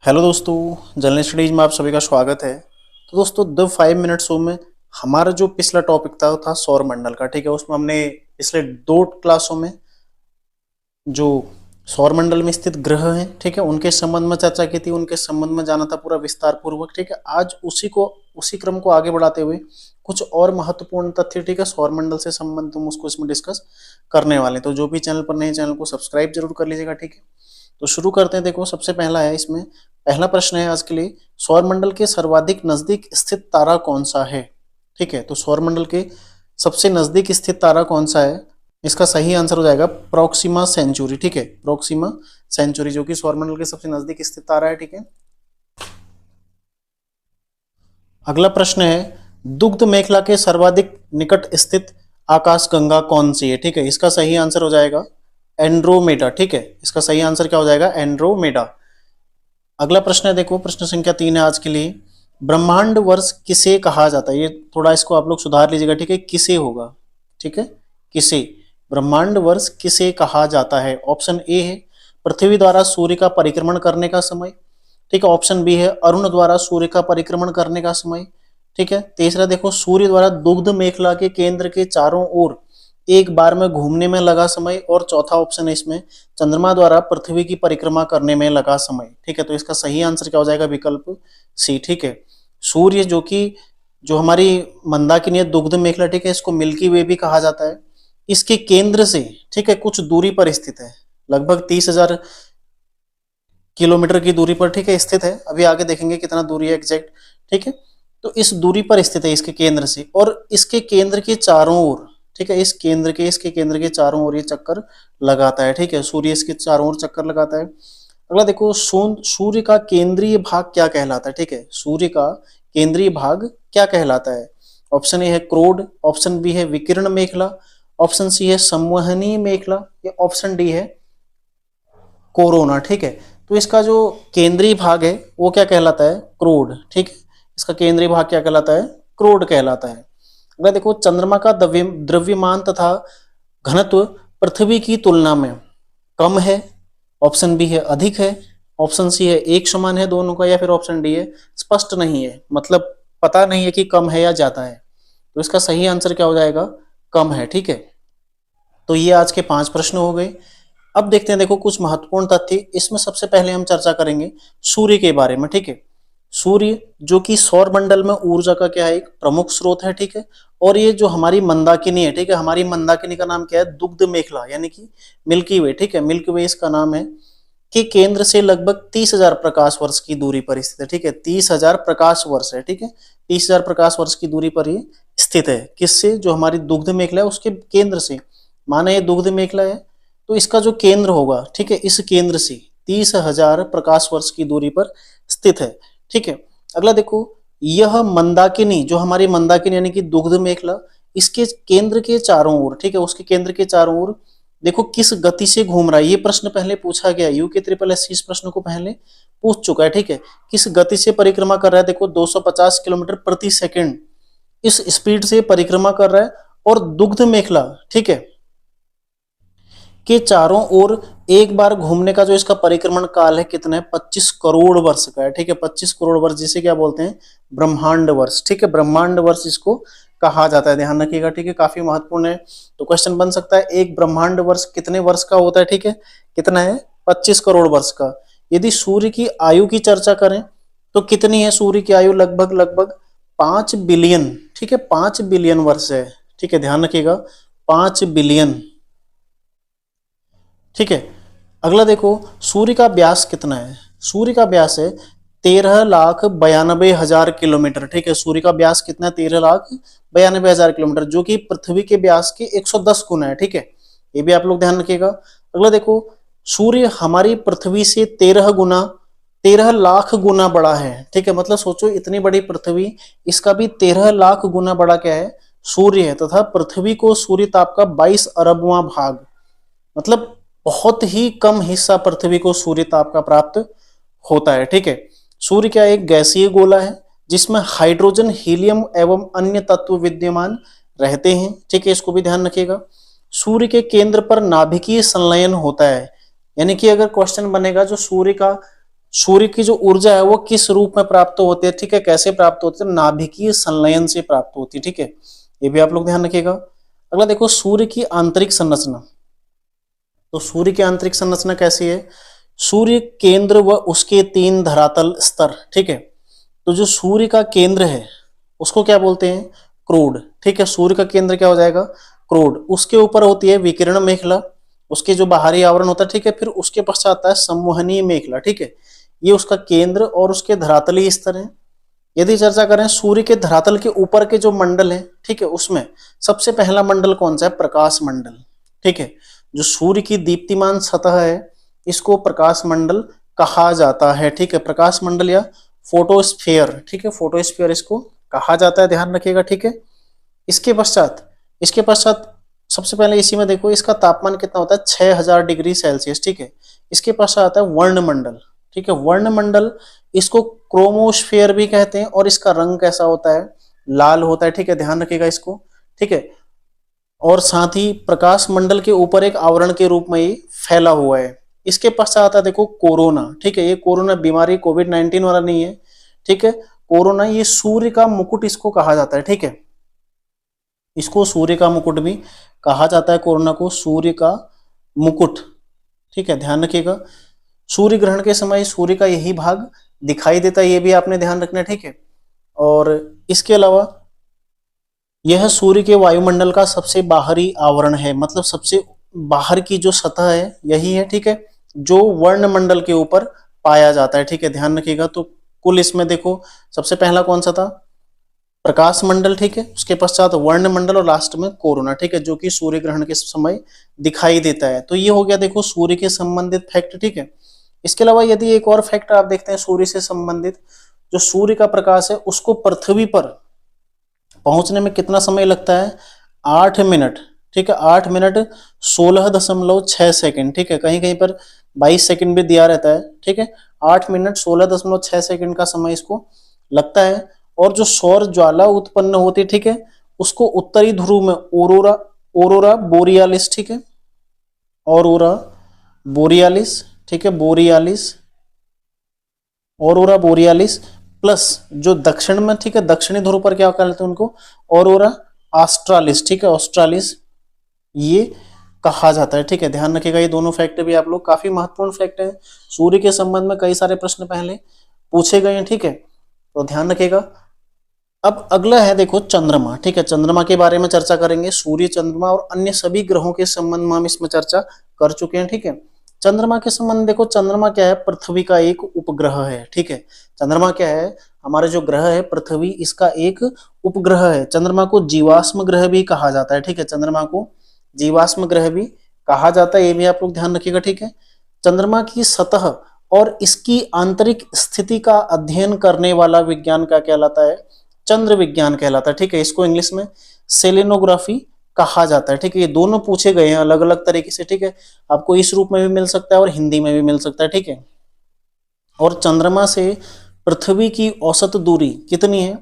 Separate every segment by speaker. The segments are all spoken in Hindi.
Speaker 1: हेलो दोस्तों, जनरल स्टडीज में आप सभी का स्वागत है। तो दोस्तों द 5 मिनट शो में हमारा जो पिछला टॉपिक था वो था सौर मंडल का। ठीक है, उसमें हमने पिछले 2 क्लासों में जो सौर मंडल में स्थित ग्रह हैं, ठीक है, उनके संबंध में चर्चा की थी, उनके संबंध में जाना था पूरा विस्तार पूर्वक। ठीक है, आज उसी क्रम को आगे बढ़ाते हुए कुछ और महत्वपूर्ण तथ्य, ठीक है, सौर मंडल से संबंधित हम उसको इसमें डिस्कस करने वाले हैं। तो जो भी चैनल पर नए, चैनल को सब्सक्राइब जरूर कर लीजिएगा। ठीक है, तो शुरू करते हैं। देखो, सबसे पहला है इसमें, पहला प्रश्न है आज के लिए, सौर मंडल के सर्वाधिक नजदीक स्थित तारा कौन सा है। ठीक है, तो सौर मंडल के सबसे नजदीक स्थित तारा कौन सा है, इसका सही आंसर हो जाएगा प्रोक्सिमा सेंचुरी। ठीक है, प्रोक्सिमा सेंचुरी जो कि सौर मंडल के सबसे नजदीक स्थित तारा है। ठीक है, अगला प्रश्न है, दुग्ध मेखला के सर्वाधिक निकट स्थित आकाशगंगा कौन सी है। ठीक है, इसका सही आंसर हो जाएगा एंड्रोमेडा। ठीक है, इसका सही आंसर क्या हो जाएगा, एंड्रोमेडा। अगला प्रश्न है, देखो प्रश्न संख्या 3 है आज के लिए, ब्रह्मांड वर्ष किसे कहा जाता है। ये थोड़ा इसको आप लोग सुधार लीजिएगा। ठीक है, किसे होगा, ठीक है, किसे, ब्रह्मांड वर्ष किसे कहा जाता है। ऑप्शन ए है पृथ्वी द्वारा सूर्य का परिक्रमण करने का समय। ठीक है, ऑप्शन बी है अरुण द्वारा सूर्य का परिक्रमण करने का समय। ठीक है, तीसरा देखो सूर्य द्वारा दुग्ध मेखला के केंद्र के चारों ओर एक बार में घूमने में लगा समय। और चौथा ऑप्शन है इसमें चंद्रमा द्वारा पृथ्वी की परिक्रमा करने में लगा समय। ठीक है, तो इसका सही आंसर क्या हो जाएगा, विकल्प सी। ठीक है, सूर्य जो हमारी मंदाकिनी दुग्ध मेखला, ठीक है, इसको मिल्की वे भी कहा जाता है, इसके केंद्र से, ठीक है, कुछ दूरी पर स्थित है, लगभग 30,000 किलोमीटर की दूरी पर, ठीक है, स्थित है। अभी आगे देखेंगे कितना दूरी है एग्जैक्ट। ठीक है, तो इस दूरी पर स्थित है इसके केंद्र से, और इसके केंद्र के चारों ओर, ठीक है, इसके केंद्र के चारों ओर ये चक्कर लगाता है। ठीक है, सूर्य इसके चारों ओर चक्कर लगाता है। अगला देखो, सूर्य का केंद्रीय भाग क्या कहलाता है। ठीक है, सूर्य का केंद्रीय भाग क्या कहलाता है। ऑप्शन ए है क्रोड, ऑप्शन बी है विकिरण मेखला, ऑप्शन सी है संवहनी मेखला, या ऑप्शन डी है कोरोना। ठीक है, तो इसका जो केंद्रीय भाग है वो क्या कहलाता है, क्रोड। ठीक है, इसका केंद्रीय भाग क्या कहलाता है, क्रोड कहलाता है। अगर देखो, चंद्रमा का द्रव्यमान तथा घनत्व पृथ्वी की तुलना में कम है, ऑप्शन बी है अधिक है, ऑप्शन सी है एक समान है दोनों का, या फिर ऑप्शन डी है स्पष्ट नहीं है, मतलब पता नहीं है कि कम है या ज्यादा है। तो इसका सही आंसर क्या हो जाएगा, कम है। ठीक है, तो ये आज के 5 प्रश्न हो गए। अब देखते हैं, देखो कुछ महत्वपूर्ण तथ्य। इसमें सबसे पहले हम चर्चा करेंगे सूर्य के बारे में। ठीक है, सूर्य जो कि सौर मंडल में ऊर्जा का क्या है, एक प्रमुख स्रोत है। ठीक है, और ये जो हमारी मंदाकिनी है, ठीक है, हमारी मंदाकिनी का नाम क्या है, दुग्ध मेखला, यानी कि मिल्की वे। ठीक है, मिल्की वे इसका नाम है, कि केंद्र से लगभग 30,000 प्रकाश वर्ष की दूरी पर स्थित है। ठीक है, 30,000 प्रकाश वर्ष है। ठीक है, 30,000 प्रकाश वर्ष की दूरी पर ये स्थित है। किससे, जो हमारी दुग्ध मेखला है उसके केंद्र से। माना ये दुग्ध मेखला है, तो इसका जो केंद्र होगा, ठीक है, इस केंद्र से 30,000 प्रकाश वर्ष की दूरी पर स्थित है। ठीक है, अगला देखो, यह मंदाकिनी, जो हमारी मंदाकिनी यानी कि दुग्ध मेखला, इसके केंद्र के चारों ओर, ठीक है, उसके केंद्र के चारों ओर देखो किस गति से घूम रहा है। ये प्रश्न पहले पूछा गया, यूके SSS इस प्रश्न को पहले पूछ चुका है। ठीक है, किस गति से परिक्रमा कर रहा है, देखो 250 किलोमीटर प्रति सेकंड इस स्पीड से परिक्रमा कर रहा है। और दुग्ध मेखला, ठीक है, के चारों ओर एक बार घूमने का जो इसका परिक्रमण काल है कितना है, 25 करोड़ वर्ष का है। ठीक है, 25 करोड़ वर्ष, जिसे क्या बोलते हैं, ब्रह्मांड वर्ष। ठीक है, ब्रह्मांड वर्ष इसको कहा जाता है, ध्यान रखिएगा। ठीक है, काफी महत्वपूर्ण है। तो क्वेश्चन बन सकता है, एक ब्रह्मांड वर्ष कितने वर्ष का होता है। ठीक है, कितना है, 25 करोड़ वर्ष का। यदि सूर्य की आयु की चर्चा करें तो कितनी है सूर्य की आयु, लगभग 5 बिलियन। ठीक है, 5 बिलियन वर्ष है। ठीक है, ध्यान रखिएगा, 5 बिलियन। ठीक है, अगला देखो, सूर्य का व्यास कितना है। सूर्य का व्यास है 13,92,000 किलोमीटर। ठीक है, सूर्य का व्यास कितना है, 13,92,000 किलोमीटर, जो कि पृथ्वी के व्यास के 110 गुना है। ठीक है, ये भी आप लोग ध्यान रखिएगा। अगला देखो, सूर्य हमारी पृथ्वी से 13 लाख गुना बड़ा है। ठीक है, मतलब सोचो इतनी बड़ी पृथ्वी, इसका भी 13 लाख गुना बड़ा क्या है, सूर्य है, तथा पृथ्वी को सूर्य ताप का 22 अरबवां भाग, मतलब बहुत ही कम हिस्सा पृथ्वी को सूर्य ताप का प्राप्त होता है। ठीक है, सूर्य क्या एक गैसीय गोला है जिसमें हाइड्रोजन, हीलियम एवं अन्य तत्व विद्यमान रहते हैं। ठीक है, इसको भी ध्यान रखिएगा। सूर्य के केंद्र पर नाभिकीय संलयन होता है, यानी कि अगर क्वेश्चन बनेगा जो सूर्य का सूर्य की जो ऊर्जा है वो किस रूप में प्राप्त होती है, ठीक है, कैसे प्राप्त होती है, नाभिकीय संलयन से प्राप्त होती है, ठीक है, ये भी आप लोग ध्यान रखिएगा। अगला देखो सूर्य की आंतरिक संरचना। तो सूर्य की आंतरिक संरचना कैसी है, सूर्य केंद्र व उसके 3 धरातल स्तर, ठीक है। तो जो सूर्य का केंद्र है उसको क्या बोलते हैं, क्रोड, ठीक है, सूर्य का केंद्र क्या हो जाएगा, क्रोड। उसके ऊपर होती है विकिरण मेखला, उसके जो बाहरी आवरण होता है, ठीक है, फिर उसके पश्चात आता है संवहनीय मेखला, ठीक है, ये उसका केंद्र और उसके धरातलीय स्तर है। यदि चर्चा करें सूर्य के धरातल के ऊपर के जो मंडल है, ठीक है, उसमें सबसे पहला मंडल कौन सा है, प्रकाश मंडल, ठीक है। जो सूर्य की दीप्तिमान सतह है इसको प्रकाश मंडल कहा जाता है, ठीक है, प्रकाश मंडल या फोटोस्फीयर, ठीक है, फोटोस्फीयर इसको कहा जाता है, ध्यान रखिएगा, ठीक है। इसके पश्चात सबसे पहले इसी में देखो इसका तापमान कितना होता है, 6000 डिग्री सेल्सियस, ठीक है। इसके पश्चात आता है वर्णमंडल, ठीक है, वर्णमंडल इसको क्रोमोस्फीयर भी कहते हैं और इसका रंग कैसा होता है, लाल होता है, ठीक है, ध्यान रखिएगा इसको, ठीक है। और साथ ही प्रकाश मंडल के ऊपर एक आवरण के रूप में ये फैला हुआ है। इसके पश्चात आता है देखो कोरोना, ठीक है, ये कोरोना बीमारी कोविड-19 वाला नहीं है, ठीक है, कोरोना ये सूर्य का मुकुट इसको कहा जाता है, ठीक है, इसको सूर्य का मुकुट भी कहा जाता है, कोरोना को सूर्य का मुकुट, ठीक है, ध्यान रखिएगा। सूर्य ग्रहण के समय सूर्य का यही भाग दिखाई देता है, ये भी आपने ध्यान रखना है, ठीक है। और इसके अलावा यह सूर्य के वायुमंडल का सबसे बाहरी आवरण है, मतलब सबसे बाहर की जो सतह है यही है, ठीक है, जो वर्णमंडल के ऊपर पाया जाता है, ठीक है, ध्यान रखिएगा। तो कुल इसमें देखो सबसे पहला कौन सा था, प्रकाश मंडल, ठीक है, उसके पश्चात वर्णमंडल और लास्ट में कोरोना, ठीक है, जो कि सूर्य ग्रहण के समय दिखाई देता है। तो ये हो गया देखो सूर्य के संबंधित फैक्ट, ठीक है। इसके अलावा यदि एक और फैक्ट आप देखते हैं सूर्य से संबंधित, जो सूर्य का प्रकाश है उसको पृथ्वी पर पहुंचने में कितना समय लगता है, 8 मिनट, ठीक है, 8 मिनट 16.6 सेकंड, ठीक है, कहीं कहीं पर 22 सेकंड भी दिया रहता है, ठीक है, 8 मिनट 16.6 सेकंड का समय इसको लगता है। और जो सौर ज्वाला उत्पन्न होती है, ठीक है, उसको उत्तरी ध्रुव में ओरोरा बोरियालिस, ठीक है, औरोरा बोरियालिस, ठीक है, औरोरा बोरियालिस प्लस जो दक्षिण में, ठीक है, दक्षिणी ध्रुव पर क्या कहते हैं उनको, औरोरा ऑस्ट्रालिस, ठीक है, ऑस्ट्रालिस ये कहा जाता है, ठीक है, ध्यान रखिएगा। ये दोनों फैक्ट भी आप लोग काफी महत्वपूर्ण फैक्ट है, सूर्य के संबंध में कई सारे प्रश्न पहले पूछे गए हैं, ठीक है, तो ध्यान रखिएगा। अब अगला है देखो चंद्रमा, ठीक है, चंद्रमा के बारे में चर्चा करेंगे, सूर्य, चंद्रमा और अन्य सभी ग्रहों के संबंध में हम इसमें चर्चा कर चुके हैं, ठीक है। चंद्रमा के संबंध देखो, चंद्रमा क्या है, पृथ्वी का एक उपग्रह है, ठीक है, चंद्रमा क्या है, हमारा जो ग्रह है पृथ्वी इसका एक उपग्रह है। चंद्रमा को जीवाश्म ग्रह भी कहा जाता है, ठीक है, चंद्रमा को जीवाश्म ग्रह भी कहा जाता है, ये भी आप लोग ध्यान रखिएगा, ठीक है। चंद्रमा की सतह और इसकी आंतरिक स्थिति का अध्ययन करने वाला विज्ञान का कहलाता है, चंद्र विज्ञान कहलाता है, ठीक है, इसको इंग्लिश में सेलेनोग्राफी कहा जाता है, ठीक है। ये दोनों पूछे गए हैं अलग अलग तरीके से, ठीक है, आपको इस रूप में भी मिल सकता है और हिंदी में भी मिल सकता है, ठीक है। और चंद्रमा से पृथ्वी की औसत दूरी कितनी है,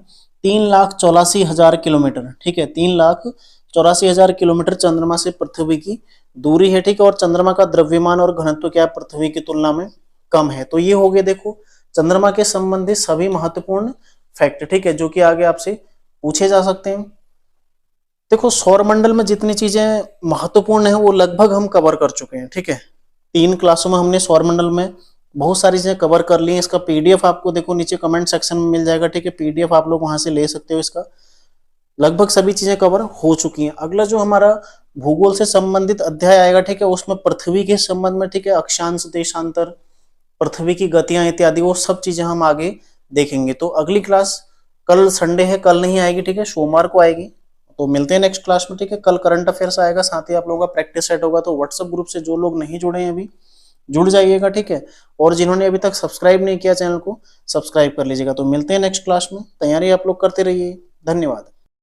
Speaker 1: 3,84,000 किलोमीटर, ठीक है, 3,84,000 किलोमीटर चंद्रमा से पृथ्वी की दूरी है, ठीक है। और चंद्रमा का द्रव्यमान और घनत्व क्या है, पृथ्वी की तुलना में कम है। तो ये हो गए देखो चंद्रमा के संबंधित सभी महत्वपूर्ण फैक्ट, ठीक है, जो कि आगे आपसे पूछे जा सकते हैं। देखो सौरमंडल में जितनी चीजें महत्वपूर्ण है वो लगभग हम कवर कर चुके हैं, ठीक है, 3 क्लासों में हमने सौरमंडल में बहुत सारी चीजें कवर कर ली हैं। इसका पीडीएफ आपको देखो नीचे कमेंट सेक्शन में मिल जाएगा, ठीक है, पीडीएफ आप लोग वहां से ले सकते हो, इसका लगभग सभी चीजें कवर हो चुकी हैं। अगला जो हमारा भूगोल से संबंधित अध्याय आएगा, ठीक है, उसमें पृथ्वी के संबंध में, ठीक है, अक्षांश, देशांतर, पृथ्वी की गतियां इत्यादि वो सब चीजें हम आगे देखेंगे। तो अगली क्लास कल संडे है, कल नहीं आएगी, ठीक है, सोमवार को आएगी। तो मिलते हैं नेक्स्ट क्लास में, ठीक है। कल करंट अफेयर्स आएगा, साथ ही आप लोगों का प्रैक्टिस सेट होगा। तो व्हाट्सएप ग्रुप से जो लोग नहीं जुड़े हैं अभी जुड़ जाइएगा, ठीक है, और जिन्होंने अभी तक सब्सक्राइब नहीं किया चैनल को सब्सक्राइब कर लीजिएगा। तो मिलते हैं नेक्स्ट क्लास में, तैयारी आप लोग करते रहिए, धन्यवाद।